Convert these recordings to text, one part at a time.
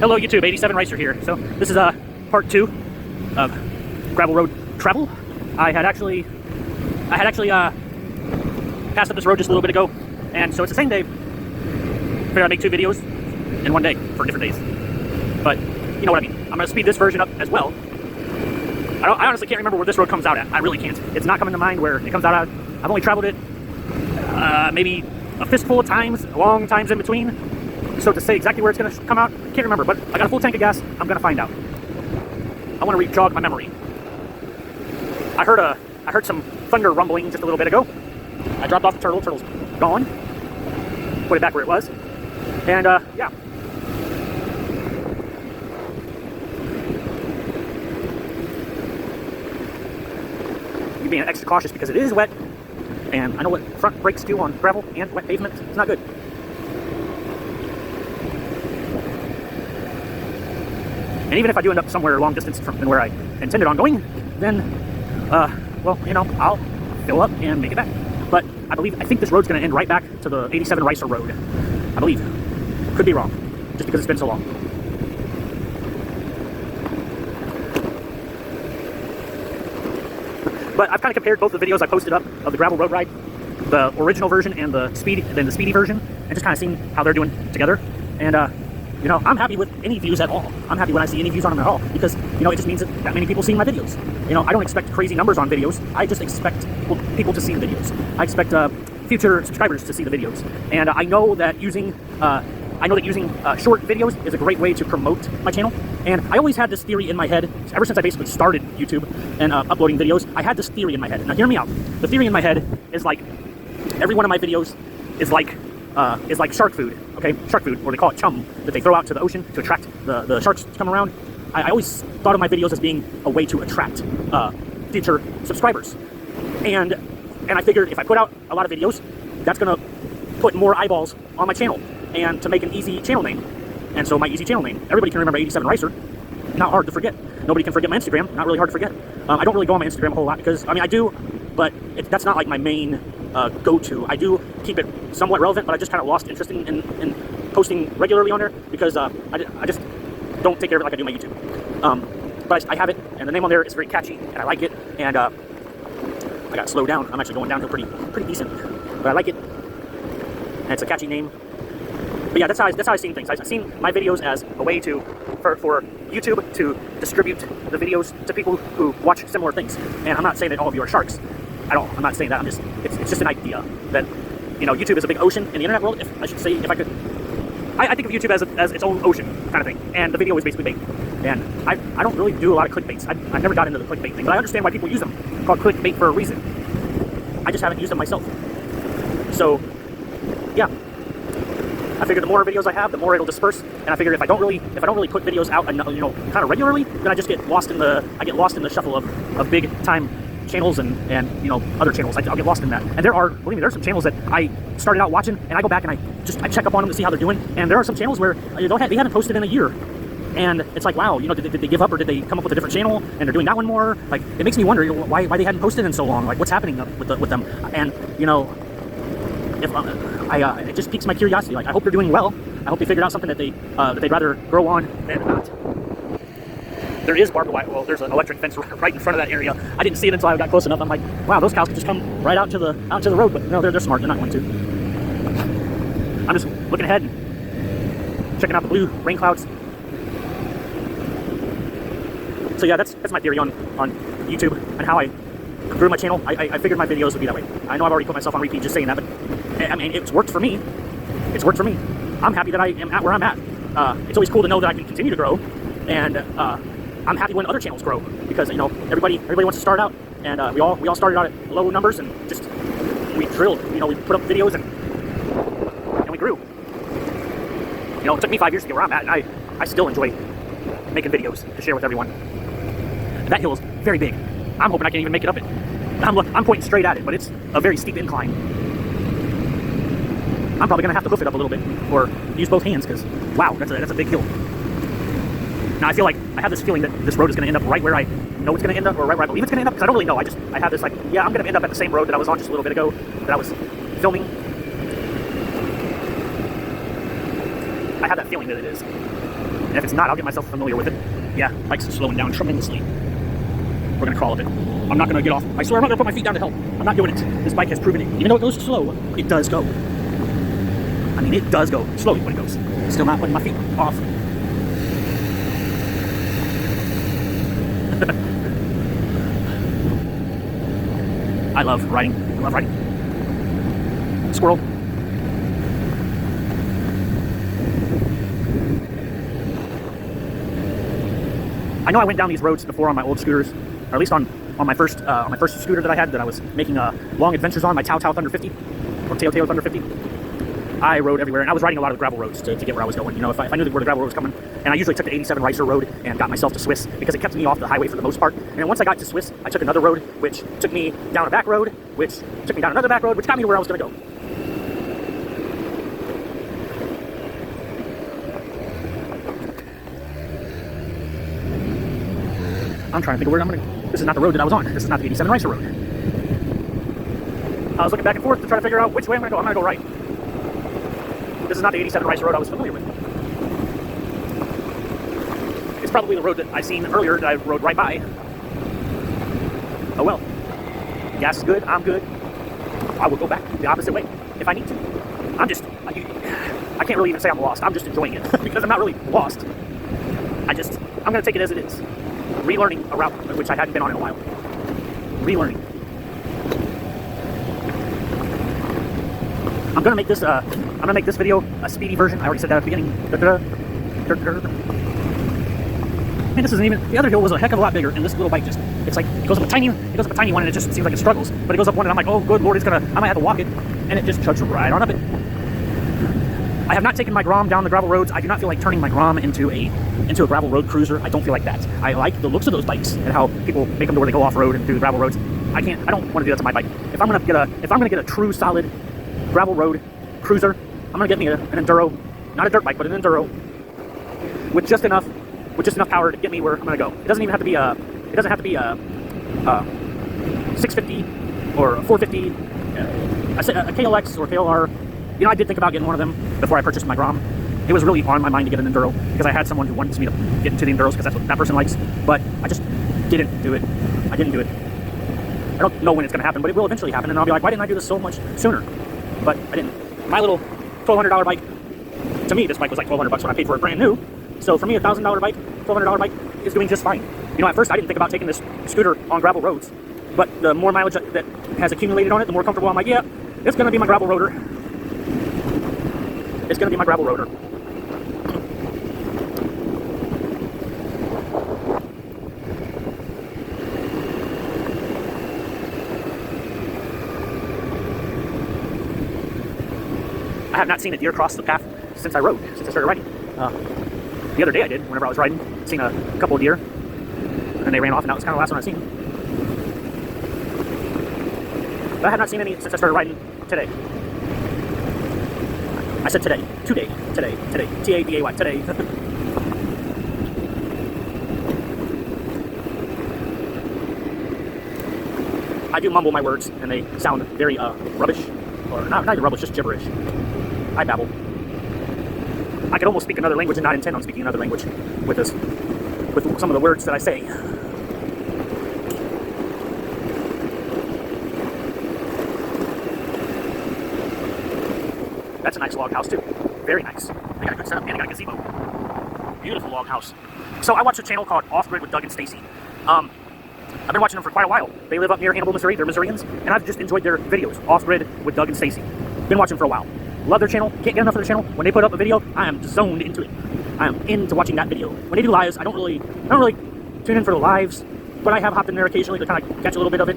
Hello YouTube, 87 Ricer here. So this is part 2 of gravel road travel. I had actually passed up this road just a little bit ago, and so it's the same day. Figured I'd make 2 videos in one day for different days. But you know what I mean. I'm gonna speed this version up as well. I honestly can't remember where this road comes out at. I really can't. It's not coming to mind where it comes out at. I've only traveled it maybe a fistful of times, long times in between. So to say exactly where it's going to come out, I can't remember, but I got a full tank of gas. I'm going to find out. I want to jog my memory. I heard some thunder rumbling just a little bit ago. I dropped off the turtle. Turtle's gone. Put it back where it was. And yeah. You're being extra cautious because it is wet. And I know what front brakes do on gravel and wet pavement. It's not good. And even if I do end up somewhere long distance from where I intended on going, then, well, you know, I'll fill up and make it back. But I think this road's going to end right back to the 87 Ricer Road. I believe. Could be wrong, just because it's been so long. But I've kind of compared both the videos I posted up of the gravel road ride, the original version and the speedy version, and just kind of seeing how they're doing together. And, you know, I'm happy with any views at all. I'm happy when I see any views on them at all, because, you know, it just means that many people see my videos. You know, I don't expect crazy numbers on videos. I just expect people to see the videos. I expect future subscribers to see the videos. And I know that using short videos is a great way to promote my channel. And I always had this theory in my head, ever since I basically started YouTube and uploading videos. I had this theory in my head. Now hear me out. The theory in my head is like, every one of my videos is like shark food, okay? Shark food, or they call it chum, that they throw out to the ocean to attract the sharks to come around. I always thought of my videos as being a way to attract future subscribers. And I figured if I put out a lot of videos, that's gonna put more eyeballs on my channel and to make an easy channel name. And so my easy channel name, everybody can remember 87 Ricer, not hard to forget. Nobody can forget my Instagram, not really hard to forget. I don't really go on my Instagram a whole lot because, I mean, I do, but that's not like my main go-to. I do keep it somewhat relevant, but I just kind of lost interest in posting regularly on there because I just don't take care of it like I do my YouTube. But I have it, and the name on there is very catchy, and I like it, and I got to slow down. I'm actually going downhill pretty decent, but I like it, and it's a catchy name. But yeah, that's how I've seen things. I've seen my videos as a way for YouTube to distribute the videos to people who watch similar things. And I'm not saying that all of you are sharks at all. I'm not saying that. It's just an idea that, you know, YouTube is a big ocean in the internet world. If I should say, if I could, I think of YouTube as its own ocean kind of thing. And the video is basically bait. And I don't really do a lot of clickbaits. I've never got into the clickbait thing, but I understand why people use them. It's called clickbait for a reason. I just haven't used them myself. So, yeah. I figure the more videos I have, the more it'll disperse. And I figure if I don't really put videos out, you know, kind of regularly, then I just get lost in the shuffle of big time channels and you know, other channels. I'll get lost in that. And believe me, there are some channels that I started out watching, and I go back and I check up on them to see how they're doing. And there are some channels where they haven't posted in a year. And it's like, wow, you know, did they give up, or did they come up with a different channel and they're doing that one more? Like, it makes me wonder, you know, why they hadn't posted in so long. Like, what's happening with them? And you know, if it just piques my curiosity. Like, I hope they're doing well. I hope they figured out something that they'd rather grow on than not. There is barbed wire. Well, there's an electric fence right in front of that area. I didn't see it until I got close enough. I'm like, wow, those cows could just come right out to the road. But no, they're smart. They're not going to. I'm just looking ahead, and checking out the blue rain clouds. So yeah, that's my theory on YouTube and how I grew my channel. I figured my videos would be that way. I know I've already put myself on repeat just saying that, but I mean, it's worked for me. It's worked for me. I'm happy that I am at where I'm at. It's always cool to know that I can continue to grow, and I'm happy when other channels grow, because, you know, everybody wants to start out, and we all started out at low numbers, and just we drilled. You know, we put up videos and we grew. You know, it took me 5 years to get where I'm at, and I still enjoy making videos to share with everyone. That hill is very big. I'm hoping I can even make it up it. I'm pointing straight at it, but it's a very steep incline. I'm probably gonna have to hoof it up a little bit, or use both hands, because wow, that's a big hill. Now I feel like I have this feeling that this road is gonna end up right where I know it's gonna end up, or right where I believe it's gonna end up, because I don't really know. I have this like, yeah, I'm gonna end up at the same road that I was on just a little bit ago, that I was filming. I have that feeling that it is. And if it's not, I'll get myself familiar with it. Yeah, bike's slowing down tremendously. We're gonna crawl a bit. I'm not gonna get off. I swear I'm not gonna put my feet down to help. I'm not doing it. This bike has proven it. Even though it goes slow, it does go. I mean, it does go slowly when it goes. Still not putting my feet off. I love riding. I love riding. Squirrel. I know I went down these roads before on my old scooters, or at least on my first scooter that I had that I was making long adventures on, my Tao Tao Thunder 50 or Tao Tao Thunder 50. I rode everywhere, and I was riding a lot of the gravel roads to get where I was going. You know, if I knew where the gravel road was coming, and I usually took the 87 Ricer road and got myself to Swiss because it kept me off the highway for the most part. And then once I got to Swiss, I took another road, which took me down a back road, which took me down another back road, which got me to where I was going to go. I'm trying to think of where I'm going to go. This is not the road that I was on. This is not the 87 Ricer road. I was looking back and forth to try to figure out which way I'm going to go. I'm going to go right. This is not the 87 Ricer road I was familiar with. It's probably the road that I seen earlier that I rode right by. Oh well. Gas is good. I'm good. I will go back the opposite way if I need to. I can't really even say I'm lost. I'm just enjoying it because I'm not really lost. I'm going to take it as it is. Relearning a route which I hadn't been on in a while. Relearning. I'm gonna make this video a speedy version. I already said that at the beginning. Man, this isn't even, the other hill was a heck of a lot bigger, and this little bike just, it's like, it goes up a tiny one, and it just seems like it struggles. But it goes up one, and I'm like, oh good lord, I might have to walk it, and it just chugs right on up it. I have not taken my Grom down the gravel roads. I do not feel like turning my Grom into a gravel road cruiser. I don't feel like that. I like the looks of those bikes and how people make them to where they go off road and do the gravel roads. I don't want to do that to my bike. If I'm gonna get a true solid gravel road cruiser, I'm gonna get me an enduro, not a dirt bike, but an enduro with just enough power to get me where I'm gonna go. It doesn't have to be a 650 or a 450, a KLX or KLR. You know, I did think about getting one of them before I purchased my Grom. It was really on my mind to get an enduro because I had someone who wanted me to get into the enduros because that's what that person likes, but I just didn't do it. I didn't do it. I don't know when it's going to happen, but it will eventually happen, and I'll be like, why didn't I do this so much sooner? But I didn't. My little $1,200 bike, to me, this bike was like $1,200 when I paid for it brand new. So for me, a $1,000 bike, $1,200 bike is doing just fine. You know, at first I didn't think about taking this scooter on gravel roads, but the more mileage that has accumulated on it, the more comfortable I'm like, yeah, it's going to be my gravel roader. It's going to be my gravel roader. I have not seen a deer cross the path since I started riding. The other day I did, whenever I was riding, seen a couple of deer, and they ran off, and that was kind of the last one I seen. But I have not seen any since I started riding today. I said today. Today. T-A-D-A-Y. Today. I do mumble my words, and they sound very rubbish. Or not even rubbish, just gibberish. I babble. I could almost speak another language and not intend on speaking another language with this, with some of the words that I say. That's a nice log house too. Very nice. They got a good setup, and they got a gazebo. Beautiful log house. So I watched a channel called Off Grid with Doug and Stacy. I've been watching them for quite a while. They live up near Hermann, Missouri. They're Missourians, and I've just enjoyed their videos. Off Grid with Doug and Stacy. Been watching for a while. Love their channel. Can't get enough of their channel. When they put up a video, I am zoned into it. I am into watching that video. When they do lives, I don't really tune in for the lives, but I have hopped in there occasionally to kind of catch a little bit of it.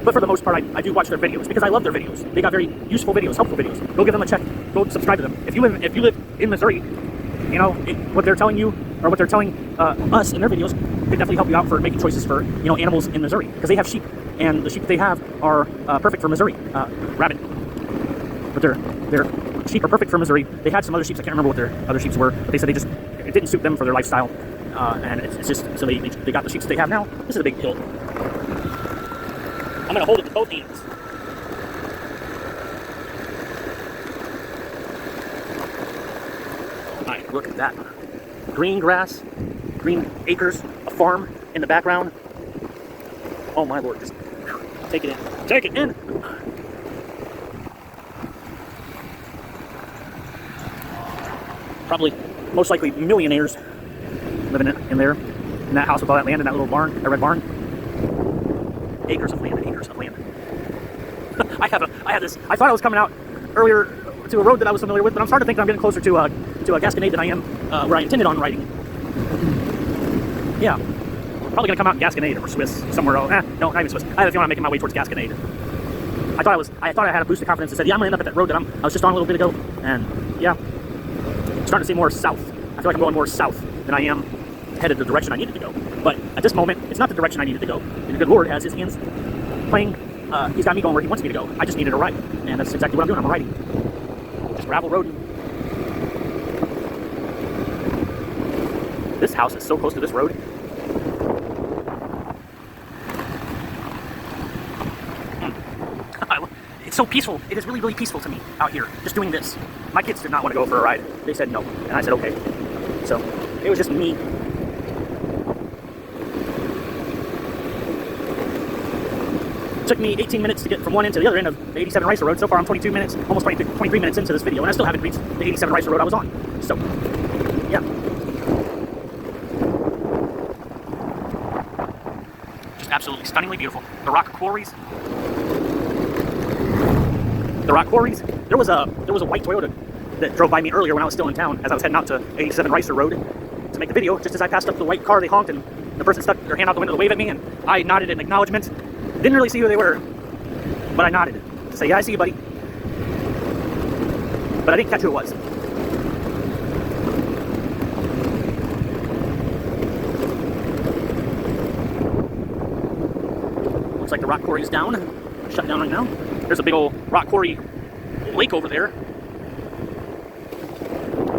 But for the most part, I do watch their videos because I love their videos. They got very useful videos, helpful videos. Go give them a check. Go subscribe to them. If you live in Missouri, you know what they're telling you or what they're telling us in their videos could definitely help you out for making choices for animals in Missouri because they have sheep, and the sheep that they have are perfect for Missouri. Rabbit, but their sheep are perfect for Missouri. They had some other sheep. I can't remember what their other sheep were, but they said it didn't suit them for their lifestyle, and it's just so they got the sheep that they have now. This is a big hill. I'm gonna hold it with both hands. Alright, look at that. green grass, green acres, a farm in the background. Oh my lord, just take it in. Take it in! Probably, most likely, millionaires living in there, in that house with all that land, in that little barn, that red barn. Acres of land, acres of land. I have this. I thought I was coming out earlier to a road that I was familiar with, but I'm starting to think that I'm getting closer to a Gasconade than I am where I intended on riding. Yeah, probably gonna come out in Gasconade or Swiss somewhere else. No, not even Swiss. I have a feeling I'm making my way towards Gasconade. I thought I had a boost of confidence that said, yeah, I'm gonna end up at that road that I was just on a little bit ago, and yeah, I'm starting to see more south. I feel like I'm going more south than I am headed the direction I needed to go. But at this moment, it's not the direction I needed to go. And the good Lord has his hands playing. He's got me going where he wants me to go. I just needed a ride, and that's exactly what I'm doing. I'm riding. Just gravel road. This house is so close to this road. It's so peaceful. It is really, really peaceful to me out here, just doing this. My kids did not want to go for a ride. They said no, and I said okay. So it was just me. It took me 18 minutes to get from one end to the other end of the 87 Ricer Road. So far I'm 22 minutes, almost 23 minutes into this video, and I still haven't reached the 87 Ricer Road I was on. So, yeah. Just absolutely stunningly beautiful. The rock quarries. The rock quarries. There was a white Toyota that drove by me earlier when I was still in town as I was heading out to 87 Ricer Road to make the video. Just as I passed up the white car, they honked, and the person stuck their hand out the window to wave at me, and I nodded in acknowledgement. Didn't really see who they were, but I nodded to say, yeah, I see you, buddy. But I didn't catch who it was. Looks like the rock quarry is down. Shut down right now. There's a big old rock quarry lake over there.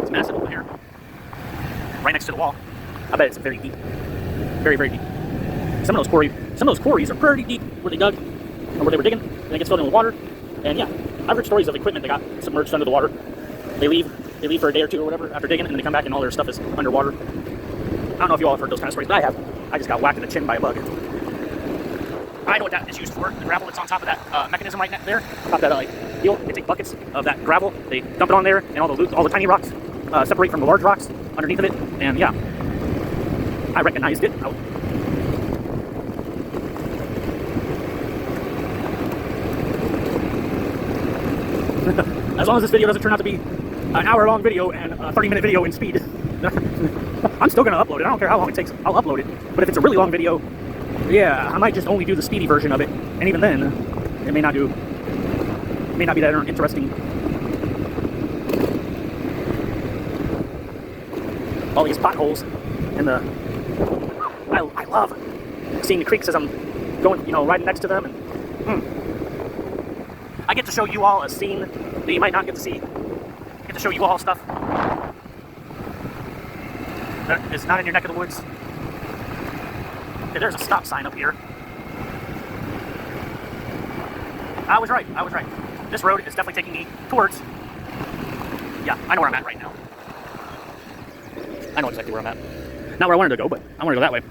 It's massive over here. Right next to the wall. I bet it's very deep. Very, very deep. Some of those quarries are pretty deep where they dug or where they were digging, and it gets filled in with water. And yeah, I've heard stories of equipment that got submerged under the water. They leave for a day or two or whatever after digging, and then they come back and all their stuff is underwater. I don't know if you all have heard those kind of stories, but I have. I just got whacked in the chin by a bug. I know what that is used for. The gravel that's on top of that mechanism right there, top of that deal. They take buckets of that gravel, they dump it on there, and all the tiny rocks separate from the large rocks underneath of it. And yeah, I recognized it. As long as this video doesn't turn out to be an hour-long video and a 30-minute video in speed, I'm still going to upload it. I don't care how long it takes. I'll upload it. But if it's a really long video, yeah, I might just only do the speedy version of it. And even then, it may not be that interesting. All these potholes and I love seeing the creeks as I'm going, riding next to them. And, I get to show you all a scene that you might not get to see. I get to show you all stuff that is not in your neck of the woods. Okay, there's a stop sign up here. I was right. This road is definitely taking me towards... Yeah, I know where I'm at right now. I know exactly where I'm at. Not where I wanted to go, but I want to go that way.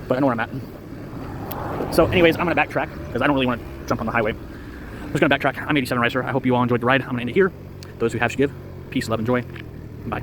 But I know where I'm at. So anyways, I'm going to backtrack because I don't really want to jump on the highway. I'm just going to backtrack. I'm 87 Ricer. I hope you all enjoyed the ride. I'm going to end it here. Those who have should give. Peace, love, and joy. Bye.